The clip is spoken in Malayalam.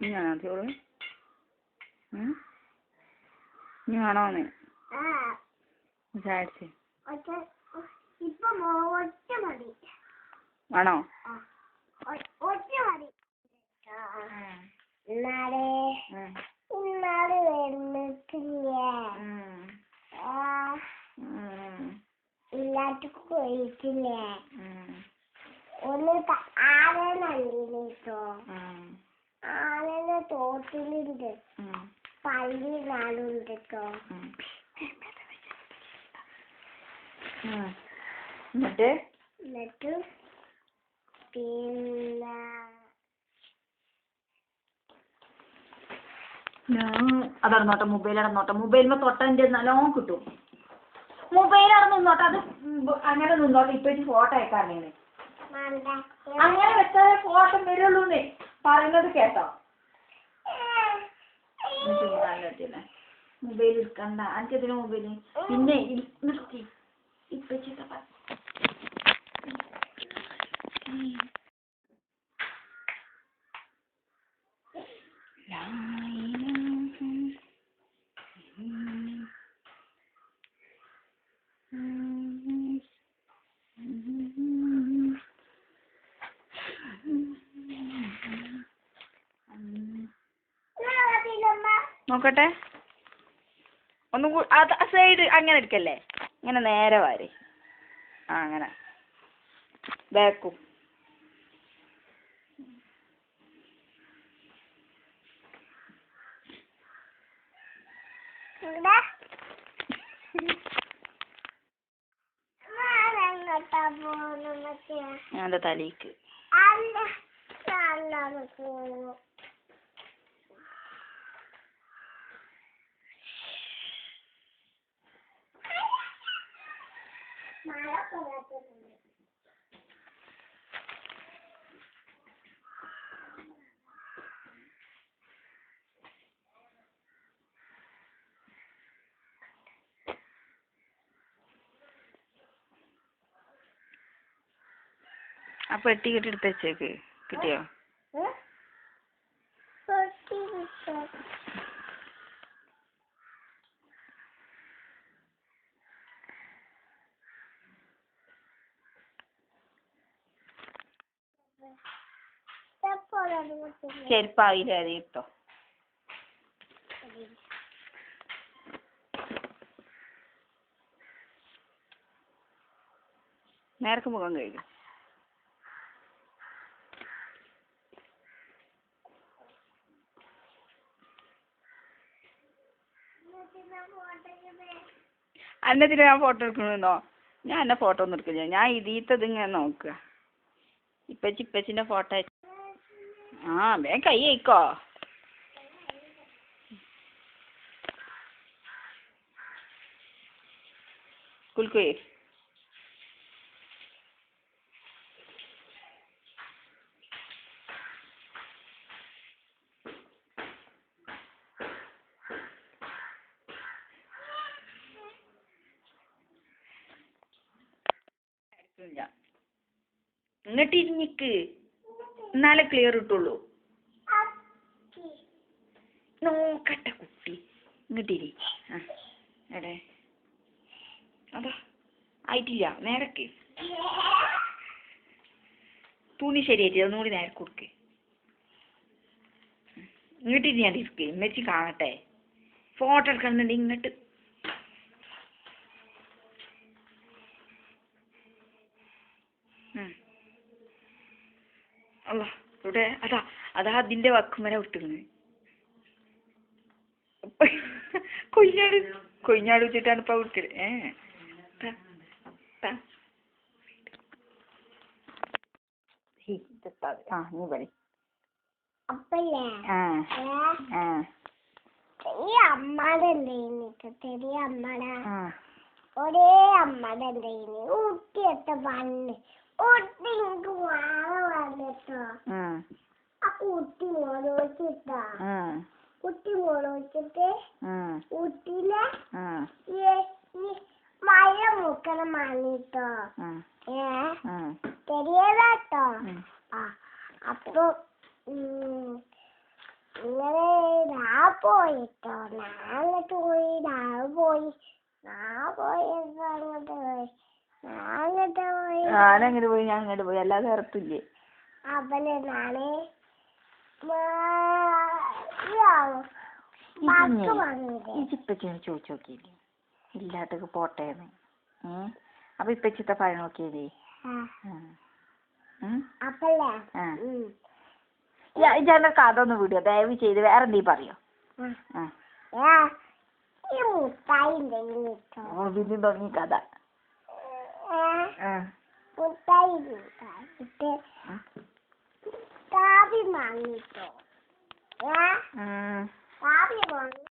ഞാനാ ചോറ് ഞാണോന്ന് വിചാരിച്ചേ ആണോ എല്ലാവർക്കും പോയിട്ടില്ലേ ഒന്ന് ആരെന്നോ ആനന്റെ തോട്ടിലുണ്ട് പള്ളി നാളുണ്ട് കേട്ടോ എന്നിട്ട് പിന്നെ അതറിഞ്ഞോട്ടെ മൊബൈൽ ഇടന്നോട്ടെ മൊബൈലിന് തൊട്ടതിൻ്റെ നല്ലോണം കിട്ടും മൊബൈൽ അവിടെ നിന്നോട്ടെ അത് അങ്ങനെ നിന്നോട്ടെ ഇപ്പൊ ഫോട്ടോ അയക്കാറില്ലേ അങ്ങനെ വെച്ചാൽ ഫോട്ടോ വരുള്ളൂന്നേ പറയുന്നത് കേട്ടോ മൊബൈൽ എടുക്കണ്ട എനിക്കതിന് മൊബൈല് പിന്നെ നിർത്തി ഇപ്പൊ നോക്കട്ടെ ഒന്നും അത് സൈഡ് അങ്ങനെ എടുക്കല്ലേ ഇങ്ങനെ നേരെ വാരി അങ്ങനെ ബാക്കും എൻ്റെ തലേക്ക് ആ പെട്ടി കെട്ടിയെടുത്ത് വെച്ചേക്ക് കിട്ടിയോ ചെരുപ്പാവില്ലേ അത് ഇട്ടോ നേരക്ക് മുഖം കഴിക്കും അന്നത്തിന് ഞാൻ ഫോട്ടോ എടുക്കണമെന്നോ ഞാൻ എന്നെ ഫോട്ടോ ഒന്നും എടുക്കില്ല ഞാൻ ഇതിത്തത് ഇങ്ങനെ നോക്കുക ഇപ്പച്ചിൻ്റെ ഫോട്ടോ വേഗം കൈ അയക്കോ കുൽക്കേ ഇങ്ങോട്ട് ഇരിഞ്ഞിക്ക് എന്നാലേ ക്ലിയർ കിട്ടുള്ളൂ നോക്കട്ടെ കുട്ടി ഇങ്ങോട്ടിരി എടേ അതാ ആയിട്ടില്ല നേരക്ക് തുണി ശരിയായിട്ട് ഒന്നുകൂടി നേരെ കൊടുക്ക് ഇങ്ങോട്ടിരി ഞാൻ ഇരിക്ക് ഇമ്മച്ചി കാണട്ടെ ഫോട്ടോ എടുക്കണമെന്നുണ്ട് ഇങ്ങോട്ട് അല്ല ഇവിടെ അതാ അതാ അതിന്റെ വക്കുമനെ വിട്ടുന്നത്. കൊയ്ഞ്ഞാട് വെച്ചിട്ടാണ് ഇപ്പൊ വിട്ടത്. നീ പറ. അപ്പല്ലേ ഈ അമ്മയുടെ എന്താ ചെറിയ അമ്മയുടെ ഒരേ അമ്മയുടെ എന്താ ഊട്ടിയത്തെ വന്ന് ഊട്ടി എനിക്ക് വാഴ വന്നിട്ടോ. അപ്പൊ ഊട്ടി മോളോച്ചിട്ടാ കുട്ടി മോളോച്ചിട്ട് ഊട്ടിയിലെ മഴ മുക്കണം വാങ്ങിട്ടോ. ശരിയേതാട്ടോ. അപ്പൊ ഇങ്ങനെ പോയിട്ടോ. അങ്ങോട്ട് പോയി ഞാനങ്ങനെ പോയി ഞാൻ അങ്ങോട്ട് പോയി അല്ലാതെ ഉറപ്പില്ലേ. അവനെ നാളെ ഇപ്പച്ചിനെ ചോദിച്ചു നോക്കിയില്ലേ ഇല്ലാത്തൊക്കെ പോട്ടേന്ന്. അപ്പൊ ഇപ്പച്ചിത്തെ പഴം നോക്കിയതേ. ഇജാന്റെ കഥ ഒന്ന് വിടുക ദയവ് ചെയ്ത്. വേറെ എന്തീ പറയോ? പിന്നെ തുടങ്ങി കഥ. മുട്ടായി വാങ്ങിട്ടോ.